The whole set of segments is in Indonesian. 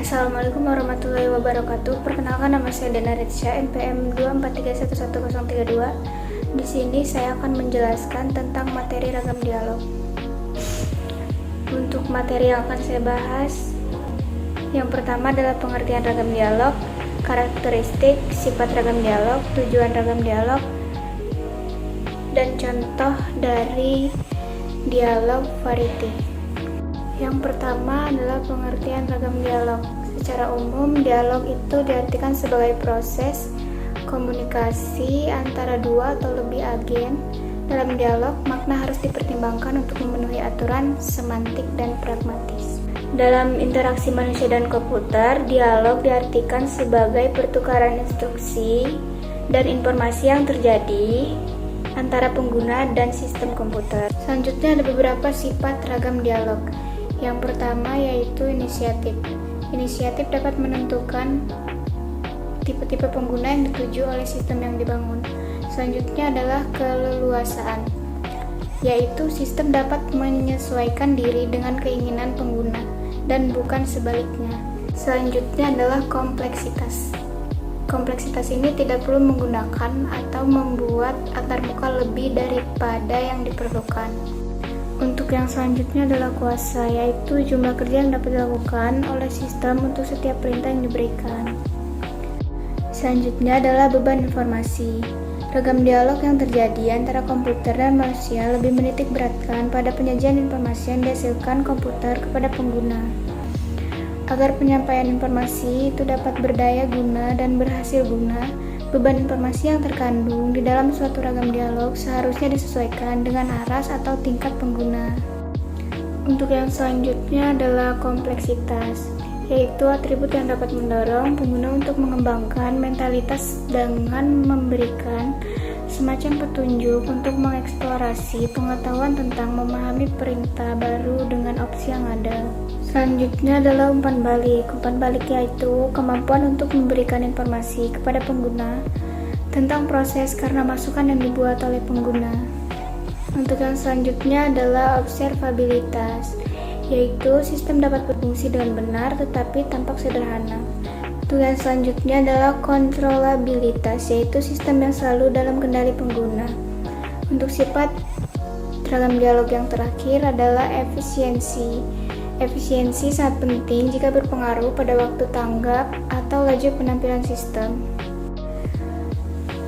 Assalamualaikum warahmatullahi wabarakatuh. Perkenalkan, nama saya Dana Ritsya, NPM 2431132. Di sini saya akan menjelaskan tentang materi ragam dialog. Untuk materi yang akan saya bahas, yang pertama adalah pengertian ragam dialog, karakteristik, sifat ragam dialog, tujuan ragam dialog, dan contoh dari dialog variatif. Yang pertama adalah pengertian ragam dialog. Secara umum, dialog itu diartikan sebagai proses komunikasi antara dua atau lebih agen. Dalam dialog, makna harus dipertimbangkan untuk memenuhi aturan semantik dan pragmatis. Dalam interaksi manusia dan komputer, dialog diartikan sebagai pertukaran instruksi dan informasi yang terjadi antara pengguna dan sistem komputer. Selanjutnya ada beberapa sifat ragam dialog. Yang pertama yaitu inisiatif. Inisiatif dapat menentukan tipe-tipe pengguna yang dituju oleh sistem yang dibangun. Selanjutnya adalah keleluasaan, yaitu sistem dapat menyesuaikan diri dengan keinginan pengguna dan bukan sebaliknya. Selanjutnya adalah kompleksitas. Kompleksitas ini tidak perlu menggunakan atau membuat antarmuka lebih daripada yang diperlukan. Untuk yang selanjutnya adalah kuasa, yaitu jumlah kerja yang dapat dilakukan oleh sistem untuk setiap perintah yang diberikan. Selanjutnya adalah beban informasi. Ragam dialog yang terjadi antara komputer dan manusia lebih menitik beratkan pada penyajian informasi yang dihasilkan komputer kepada pengguna. Agar penyampaian informasi itu dapat berdaya guna dan berhasil guna, beban informasi yang terkandung di dalam suatu ragam dialog seharusnya disesuaikan dengan aras atau tingkat pengguna. Untuk yang selanjutnya adalah kompleksitas, yaitu atribut yang dapat mendorong pengguna untuk mengembangkan mentalitas dengan memberikan semacam petunjuk untuk mengeksplorasi pengetahuan tentang memahami perintah baru dengan opsi yang ada. Selanjutnya adalah umpan balik. Umpan balik yaitu kemampuan untuk memberikan informasi kepada pengguna tentang proses karena masukan yang dibuat oleh pengguna. Untuk yang selanjutnya adalah observabilitas, yaitu sistem dapat berfungsi dengan benar tetapi tampak sederhana. Untuk yang selanjutnya adalah kontrolabilitas, yaitu sistem yang selalu dalam kendali pengguna. Untuk sifat ragam dialog yang terakhir adalah efisiensi. Efisiensi sangat penting jika berpengaruh pada waktu tanggap atau laju penampilan sistem.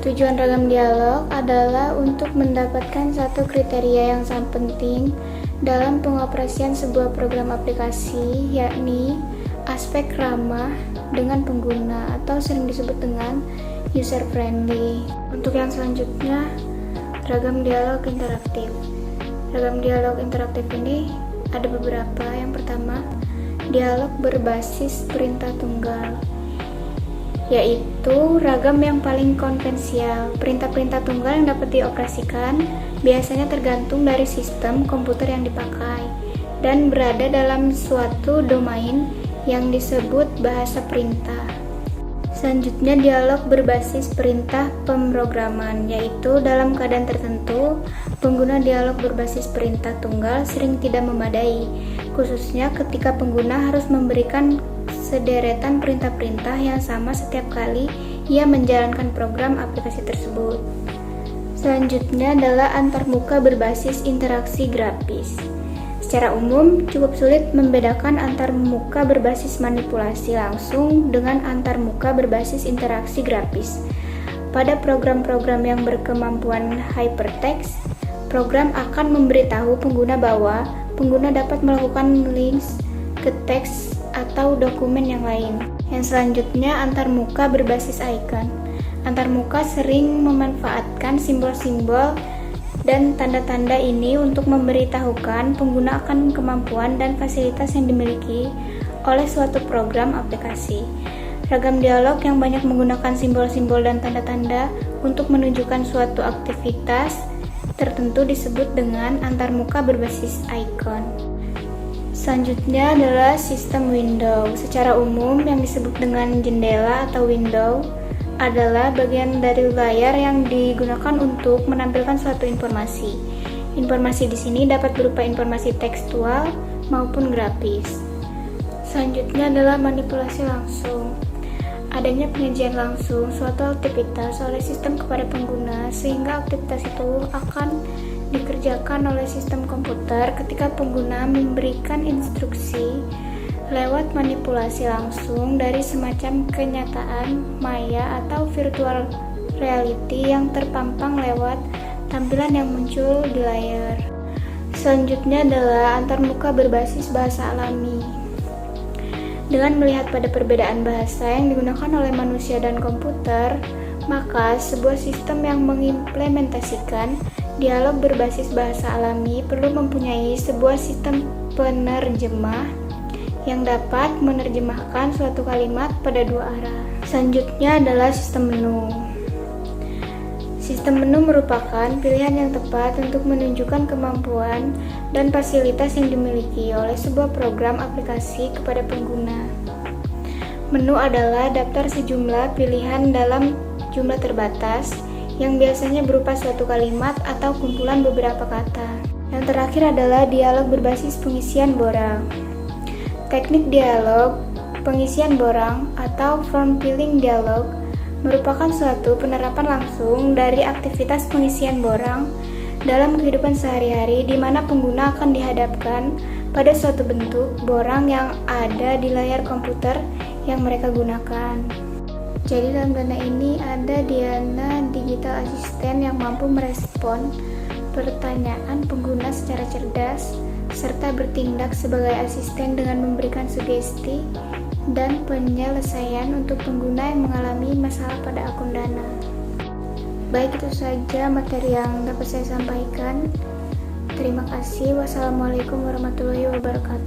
Tujuan ragam dialog adalah untuk mendapatkan satu kriteria yang sangat penting dalam pengoperasian sebuah program aplikasi, yakni aspek ramah dengan pengguna atau sering disebut dengan user friendly. Untuk yang selanjutnya, ragam dialog interaktif. Ragam dialog interaktif ini ada beberapa. Yang pertama, dialog berbasis perintah tunggal, yaitu ragam yang paling konvensional. Perintah-perintah tunggal yang dapat dioperasikan biasanya tergantung dari sistem komputer yang dipakai dan berada dalam suatu domain yang disebut bahasa perintah. Selanjutnya, dialog berbasis perintah pemrograman, yaitu dalam keadaan tertentu, pengguna dialog berbasis perintah tunggal sering tidak memadai, khususnya ketika pengguna harus memberikan sederetan perintah-perintah yang sama setiap kali ia menjalankan program aplikasi tersebut. Selanjutnya adalah antarmuka berbasis interaksi grafis. Secara umum, cukup sulit membedakan antarmuka berbasis manipulasi langsung dengan antarmuka berbasis interaksi grafis. Pada program-program yang berkemampuan hypertext, program akan memberitahu pengguna bahwa pengguna dapat melakukan links ke teks atau dokumen yang lain. Yang selanjutnya, antarmuka berbasis icon. Antarmuka sering memanfaatkan simbol-simbol dan tanda-tanda ini untuk memberitahukan pengguna akan kemampuan dan fasilitas yang dimiliki oleh suatu program aplikasi. Ragam dialog yang banyak menggunakan simbol-simbol dan tanda-tanda untuk menunjukkan suatu aktivitas tertentu disebut dengan antarmuka berbasis icon. Selanjutnya adalah sistem window. Secara umum yang disebut dengan jendela atau window adalah bagian dari layar yang digunakan untuk menampilkan suatu informasi. Informasi di sini dapat berupa informasi tekstual maupun grafis. Selanjutnya adalah manipulasi langsung. Adanya penyajian langsung suatu aktivitas oleh sistem kepada pengguna, sehingga aktivitas itu akan dikerjakan oleh sistem komputer ketika pengguna memberikan instruksi lewat manipulasi langsung dari semacam kenyataan maya atau virtual reality yang terpampang lewat tampilan yang muncul di layar. Selanjutnya adalah antarmuka berbasis bahasa alami. Dengan melihat pada perbedaan bahasa yang digunakan oleh manusia dan komputer, maka sebuah sistem yang mengimplementasikan dialog berbasis bahasa alami perlu mempunyai sebuah sistem penerjemah yang dapat menerjemahkan suatu kalimat pada dua arah. Selanjutnya adalah sistem menu. Sistem menu merupakan pilihan yang tepat untuk menunjukkan kemampuan dan fasilitas yang dimiliki oleh sebuah program aplikasi kepada pengguna. Menu adalah daftar sejumlah pilihan dalam jumlah terbatas yang biasanya berupa suatu kalimat atau kumpulan beberapa kata. Yang terakhir adalah dialog berbasis pengisian borang. Teknik dialog pengisian borang atau form filling dialog merupakan suatu penerapan langsung dari aktivitas pengisian borang dalam kehidupan sehari-hari, di mana pengguna akan dihadapkan pada suatu bentuk borang yang ada di layar komputer yang mereka gunakan. Jadi dalam dana ini ada Diana Digital Assistant yang mampu merespon pertanyaan pengguna secara cerdas serta bertindak sebagai asisten dengan memberikan sugesti dan penyelesaian untuk pengguna yang mengalami masalah pada akun Dana. Baik, itu saja materi yang dapat saya sampaikan. Terima kasih. Wassalamualaikum warahmatullahi wabarakatuh.